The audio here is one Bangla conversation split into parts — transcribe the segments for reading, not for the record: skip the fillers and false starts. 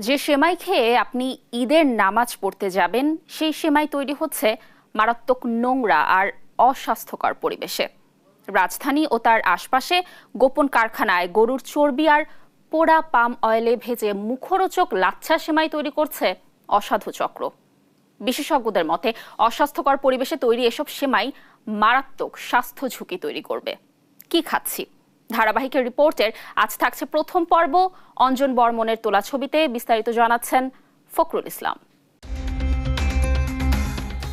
যে সেমাই খেয়ে আপনি ঈদের নামাজ পড়তে যাবেন সেই সেমাই তৈরি হচ্ছে মারাত্মক নোংরা আর অস্বাস্থ্যকর পরিবেশে। রাজধানী ও তার আশপাশে গোপন কারখানায় গরুর চর্বি আর পোড়া পাম অয়েলে ভেজে মুখরোচক লাচ্ছা সেমাই তৈরি করছে অসাধু চক্র। বিশেষজ্ঞদের মতে অস্বাস্থ্যকর পরিবেশে তৈরি এসব সেমাই মারাত্মক স্বাস্থ্য ঝুঁকি তৈরি করবে। কি খাচ্ছি ধারাবাহিকের রিপোর্টের আজ থাকছে প্রথম পর্ব। অঞ্জন বর্মনের তোলা ছবিতে বিস্তারিত জানাচ্ছেন ফখরুল ইসলাম।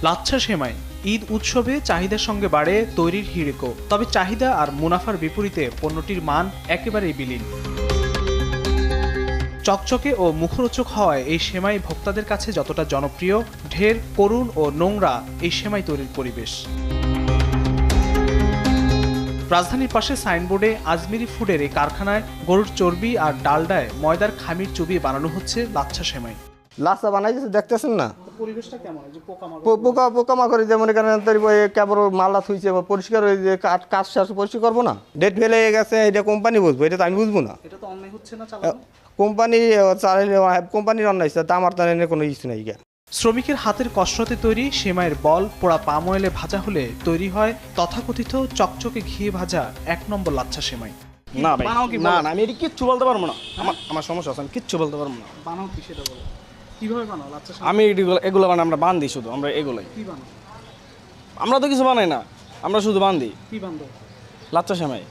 লাচ্ছা সেমাই ঈদ উৎসবে চাহিদার সঙ্গে বাড়ে তৈরির হিড়িকো। তবে চাহিদা আর মুনাফার বিপরীতে পণ্যটির মান একেবারেই বিলীন। চকচকে ও মুখরোচক হওয়ায় এই সেমাই ভোক্তাদের কাছে যতটা জনপ্রিয়, ঢের করুণ ও নোংরা এই সেমাই তৈরির পরিবেশ। রাজধানীর পাশে সাইনবোর্ডে আজমিরি ফুডের এই কারখানায় গরুর চর্বি আর ডালডায় ময়দার খামির চুবিয়ে বানানো হচ্ছে লাচ্ছা সেমাই। লাচ্ছা বানাইছে দেখতেছেন না, পরিবেশটা কেমন? পোকামাকড় যেমন এখানে কেবল মালটা থুইছে পরিষ্কার হয়ে যে কাজ শেষ পরিষ্কার করবো না, ডেট ফেল হয়ে গেছে, এটা কোম্পানি বুঝবো, এটা তো আমি বুঝবো না। এটা তো অন্যায় হচ্ছে না, চালানো কোম্পানি চালাইলে কোম্পানির অন্যায়, তা আমার তার কোনো ইস্যু নাই। শ্রমিকের হাতের কসরতে তৈরি সেমাইয়ের বল পোড়া পাম অয়েলে ভাজা হলে তৈরি হয় তথাকথিত চকচকে ঘিয়ে ভাজা এক নম্বর লাচ্ছা সেমাই। না ভাই, না আমি এটা কিচ্ছু বলতে পারবো না, আমার সমস্যা আছে, আমি কিচ্ছু বলতে পারবো না। বানাও কি সেটা বলো, কিভাবে বানাও লাচ্ছা সেমাই? আমি এগুলো বানাই, আমরা বান্ধি শুধু, আমরা এগুলোই। কি বানাও? আমরা তো কিছু বানাই না, আমরা শুধু বান্ধি। কি বান্ধব? লাচ্ছা সেমাই।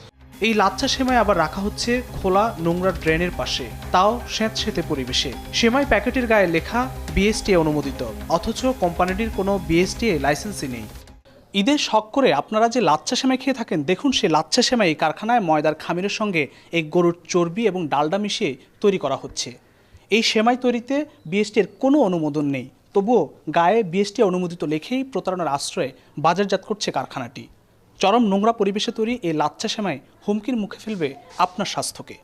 এই লাচ্ছা সেমাই আবার রাখা হচ্ছে খোলা নোংরা ড্রেনের পাশে, তাও স্যাঁতসেঁতে পরিবেশে। সেমাই প্যাকেটের গায়ে লেখা বিএসটিএ অনুমোদিত, অথচ কোম্পানিটির কোনো বিএসটিএ লাইসেন্সই নেই। ঈদের শখ করে আপনারা যে লাচ্ছা সেমাই খেয়ে থাকেন, দেখুন সেই লাচ্ছা সেমাই কারখানায় ময়দার খামিরের সঙ্গে এই গরুর চর্বি এবং ডালডা মিশিয়ে তৈরি করা হচ্ছে। এই সেমাই তৈরিতে বিএসটিএর কোনো অনুমোদন নেই, তবুও গায়ে বিএসটিএ অনুমোদিত লেখেই প্রতারণার আশ্রয়ে বাজারজাত করছে কারখানাটি। চরম নোংরা পরিবেশে তৈরি এই লাচ্ছা সেমাই হুমকির মুখে ফেলবে আপনার স্বাস্থ্যকে।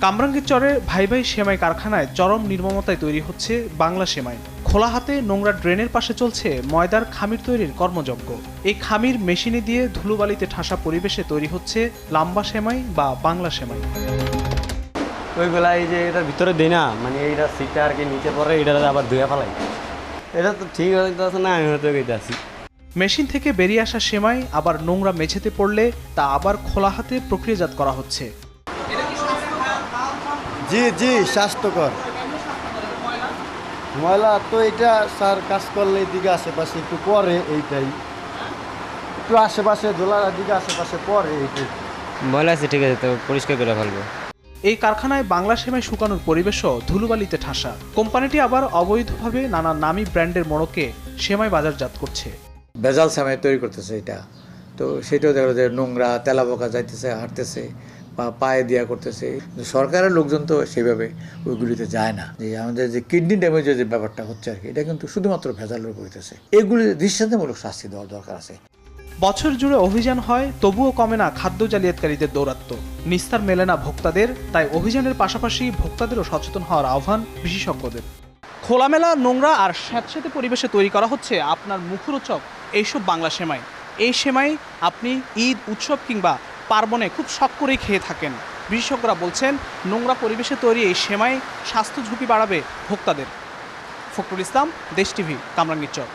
কামরাঙ্গীর চরের ভাই ভাই সেমাই কারখানায় চরম নির্মমতায় তৈরি হচ্ছে বাংলা সেমাই। খোলা হাতে নোংরা ড্রেনের পাশে চলছে ময়দার খামির তৈরির কর্মযজ্ঞ। এই খামির মেশিনে দিয়ে ধুলোবালিতে ঠাসা পরিবেশে তৈরি হচ্ছে লাম্বা সেমাই বা বাংলা সেমাই। ওইগুলা এই যে এটার ভিতরে দিই না, মানে এইটা সিটটা আর কি নিচে পড়ে, এটা আবার ধুয়ে ফেলাই। এটা তো ঠিক হইতেছে না, আমি হয়তো গেছি। মেশিন থেকে বেরিয়ে আসা সেমাই আবার নোংরা মেঝেতে পড়লে তা আবার খোলা হাতে প্রক্রিয়াজাত করা হচ্ছে। জি জি, স্বাস্থ্যকর। ময়লা তো এটা স্যার কাজ করলে এদিকে আশেপাশে একটু পরে, এইটাই একটু আশেপাশে দোলার দিকে আশেপাশে পরে, এইটাই ময়লা আছে, ঠিক আছে, তো পরিষ্কার করে ফেলবো। এই কারখানায় বাংলা সেমাই শুকানোর পরিবেশও ধুলোবালিতে ঠাসা। কোম্পানিটি আবার অবৈধভাবে নানা নামী ব্র্যান্ডের মোড়কে সেমাই বাজারজাত করছে। ভেজাল সেমাই তৈরি করতেছে এটা, তো সেটাও দেখা যায় নোংরা তেলাপোকা যাইতেছে, হাঁটতেছে বা পায়ে দিয়া করতেছে। সরকারের লোকজন তো সেভাবে ওইগুলিতে যায় না। যে আমাদের যে কিডনি ড্যামেজের যে ব্যাপারটা হচ্ছে আর কি, এটা কিন্তু শুধুমাত্র ভেজালের করতেছে। এগুলি দৃষ্টান্তমূলক শাস্তি দেওয়ার দরকার আছে। বছর জুড়ে অভিযান হয়, তবুও কমে না খাদ্য জালিয়াতকারীদের দৌরাত্ম্য। নিস্তার মেলে না ভোক্তাদের, তাই অভিযানের পাশাপাশি ভোক্তাদেরও সচেতন হওয়ার আহ্বান বিশেষজ্ঞদের। খোলামেলা নোংরা আর স্যাঁতসেঁতে পরিবেশে তৈরি করা হচ্ছে আপনার মুখরোচক এইসব বাংলা সেমাই। এই সেমাই আপনি ঈদ উৎসব কিংবা পার্বণে খুব শখ করেই খেয়ে থাকেন। বিশেষজ্ঞরা বলছেন নোংরা পরিবেশে তৈরি এই সেমাই স্বাস্থ্য ঝুঁকি বাড়াবে ভোক্তাদের। ফখরুল ইসলাম, দেশ টিভি, কামরাঙ্গীর চর।